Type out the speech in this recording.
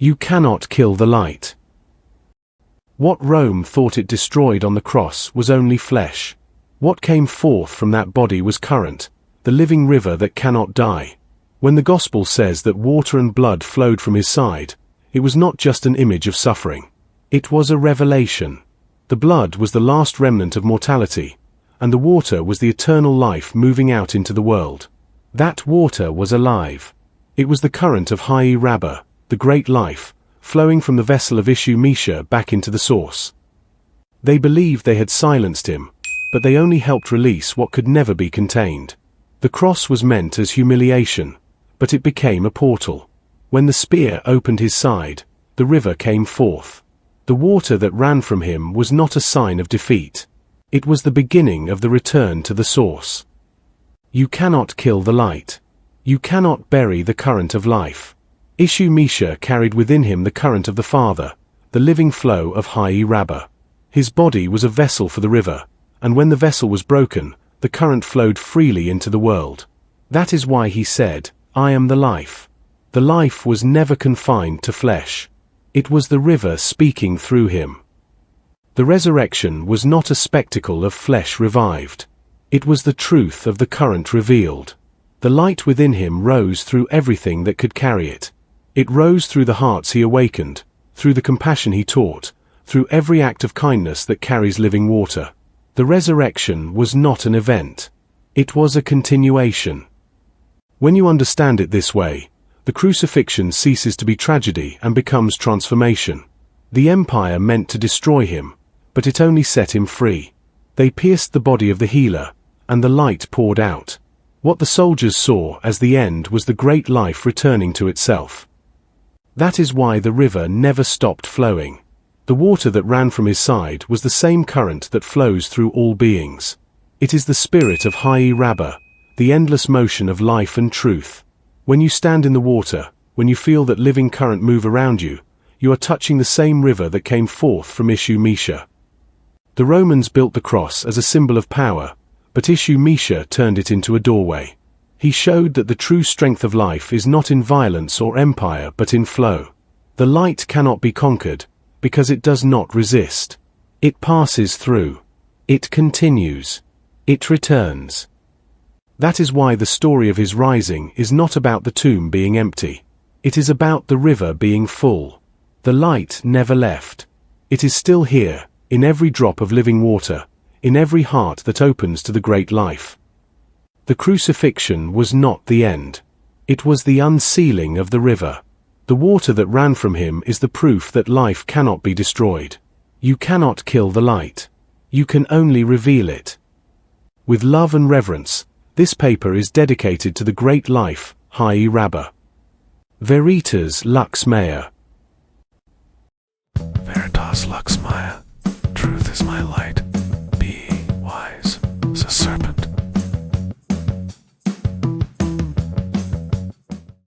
You cannot kill the light. What Rome thought it destroyed on the cross was only flesh. What came forth from that body was current, the living river that cannot die. When the Gospel says that water and blood flowed from his side, it was not just an image of suffering. It was a revelation. The blood was the last remnant of mortality, and the water was the eternal life moving out into the world. That water was alive. It was the current of Hayi Rabba, the great life, flowing from the vessel of Ishu Misha back into the source. They believed they had silenced him, but they only helped release what could never be contained. The cross was meant as humiliation, but it became a portal. When the spear opened his side, the river came forth. The water that ran from him was not a sign of defeat. It was the beginning of the return to the source. You cannot kill the light. You cannot bury the current of life. Ishu Misha carried within him the current of the Father, the living flow of Hayi Rabba. His body was a vessel for the river, and when the vessel was broken, the current flowed freely into the world. That is why he said, "I am the life." The life was never confined to flesh. It was the river speaking through him. The resurrection was not a spectacle of flesh revived. It was the truth of the current revealed. The light within him rose through everything that could carry it. It rose through the hearts he awakened, through the compassion he taught, through every act of kindness that carries living water. The resurrection was not an event. It was a continuation. When you understand it this way, the crucifixion ceases to be tragedy and becomes transformation. The empire meant to destroy him, but it only set him free. They pierced the body of the healer, and the light poured out. What the soldiers saw as the end was the great life returning to itself. That is why the river never stopped flowing. The water that ran from his side was the same current that flows through all beings. It is the spirit of Hayi Rabba, the endless motion of life and truth. When you stand in the water, when you feel that living current move around you, you are touching the same river that came forth from Ishu Misha. The Romans built the cross as a symbol of power, but Ishu Misha turned it into a doorway. He showed that the true strength of life is not in violence or empire but in flow. The light cannot be conquered, because it does not resist. It passes through. It continues. It returns. That is why the story of his rising is not about the tomb being empty. It is about the river being full. The light never left. It is still here, in every drop of living water, in every heart that opens to the great life. The crucifixion was not the end. It was the unsealing of the river. The water that ran from him is the proof that life cannot be destroyed. You cannot kill the light. You can only reveal it. With love and reverence, this paper is dedicated to the great life, Hayi Rabba. Veritas lux mea. Veritas lux mea. Truth is my light.